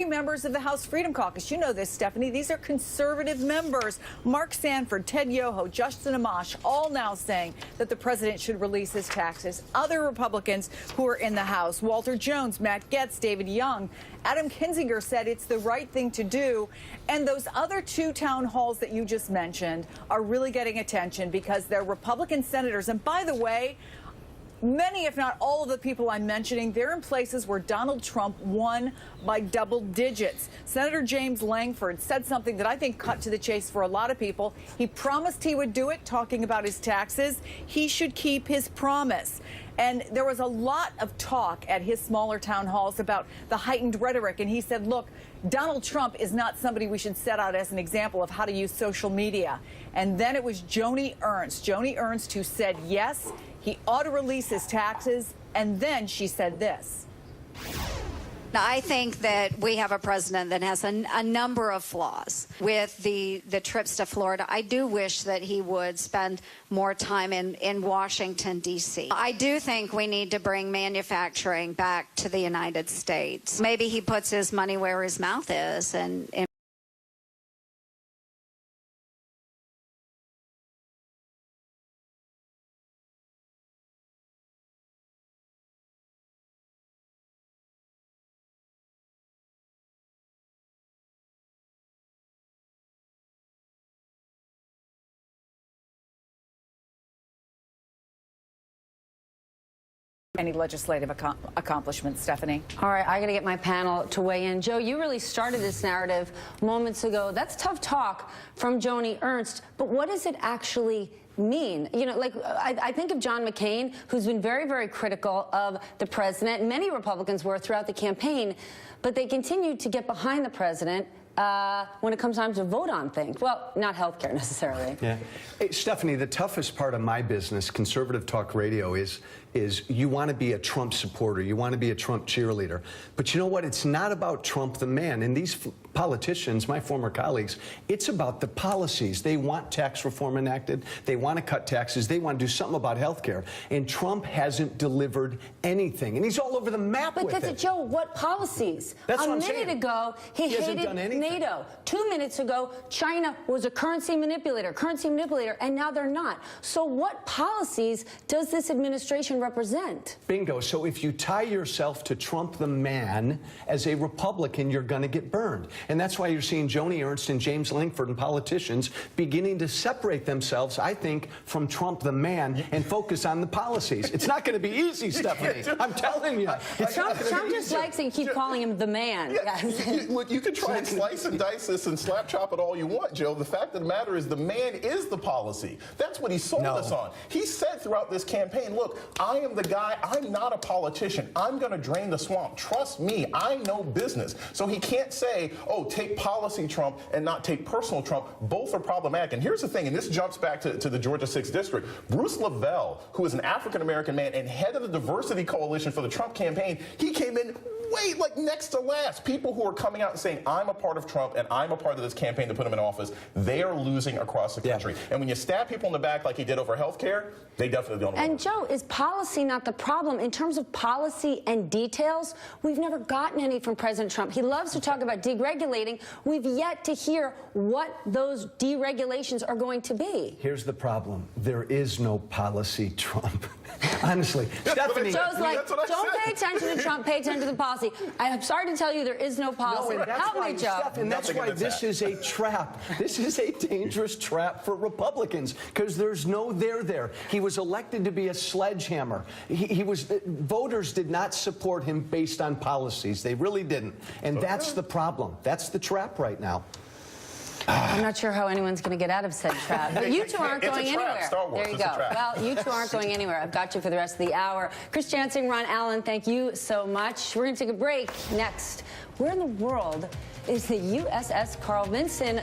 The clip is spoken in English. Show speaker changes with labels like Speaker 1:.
Speaker 1: Members of the House Freedom Caucus. You know this, Stephanie. These are conservative members. Mark Sanford, Ted Yoho, Justin Amash, all now saying that the president should release his taxes. Other Republicans who are in the House, Walter Jones, Matt Gaetz, David Young, Adam Kinzinger said it's the right thing to do. And those other two town halls that you just mentioned are really getting attention because they're Republican senators. And by the way, many, if not all of the people I'm mentioning, they're in places where Donald Trump won by double digits. Senator James Langford said something that I think cut to the chase for a lot of people. He promised he would do it, talking about his taxes. He should keep his promise. And there was a lot of talk at his smaller town halls about the heightened rhetoric. And he said, look, Donald Trump is not somebody we should set out as an example of how to use social media. And then it was Joni Ernst, who said yes, he ought to release his taxes. And then she said this.
Speaker 2: Now, I think that we have a president that has a number of flaws. With the trips to Florida, I do wish that he would spend more time in Washington, D.C. I do think we need to bring manufacturing back to the United States. Maybe he puts his money where his mouth is and
Speaker 1: any legislative accomplishments, Stephanie?
Speaker 3: All right, I got to get my panel to weigh in. Joe, you really started this narrative moments ago. That's tough talk from Joni Ernst, but what does it actually mean? You know, like, I think of John McCain, who's been very, very critical of the president. Many Republicans were throughout the campaign, but they continued to get behind the president when it comes time to vote on things. Well, not health care necessarily.
Speaker 4: Yeah. Hey, Stephanie, the toughest part of my business, conservative talk radio, is you want to be a Trump supporter. You want to be a Trump cheerleader. But you know what? It's not about Trump the man. And these politicians, my former colleagues, it's about the policies. They want tax reform enacted. They want to cut taxes. They want to do something about health care. And Trump hasn't delivered anything. And he's all over the map with it.
Speaker 3: But Joe, what policies?
Speaker 4: That's what I'm
Speaker 3: saying. A minute ago, he hated NATO. 2 minutes ago, China was a currency manipulator, and now they're not. So what policies does this administration represent?
Speaker 4: Bingo. So if you tie yourself to Trump the man as a Republican, you're going to get burned. And that's why you're seeing Joni Ernst and James Langford and politicians beginning to separate themselves, I think, from Trump the man and focus on the policies. It's not going to be easy, Stephanie. I'm telling you.
Speaker 3: Trump just likes to keep calling him the man.
Speaker 5: Yeah, look, you can try and slice and dice this and slap chop it all you want, Joe. The fact of the matter is the man is the policy. That's what he sold us on. He said throughout this campaign, look, I am the guy. I'm not a politician. I'm going to drain the swamp. Trust me, I know business. So he can't say, oh, take policy Trump and not take personal Trump. Both are problematic. And here's the thing, and this jumps back to the Georgia 6th District. Bruce Lavelle, who is an African-American man and head of the diversity coalition for the Trump campaign, he came in like next to last. People who are coming out and saying, I'm a part of Trump and I'm a part of this campaign to put him in office, they are losing across the country. Yeah. And when you stab people in the back like he did over health care, they definitely don't.
Speaker 3: And Joe, is policy not the problem? In terms of policy and details, we've never gotten any from President Trump. He loves to talk about deregulating. We've yet to hear what those deregulations are going to be.
Speaker 4: Here's the problem. There is no policy Trump. Honestly. Stephanie.
Speaker 3: Joe's like, don't pay attention to Trump, pay attention to the policy. I'm sorry to tell you there is no policy. Help me, Joe.
Speaker 4: And that's why this is a trap. This is a dangerous trap for Republicans because there's no there. He was elected to be a sledgehammer. Voters did not support him based on policies. They really didn't. And that's the problem. That's the trap right now.
Speaker 3: I'm not sure how anyone's going to get out of said trap. But you two aren't going anywhere. There you go. Well, you two aren't going anywhere. I've got you for the rest of the hour. Chris Jansen, Ron Allen, thank you so much. We're going to take a break next. Where in the world is the USS Carl Vinson?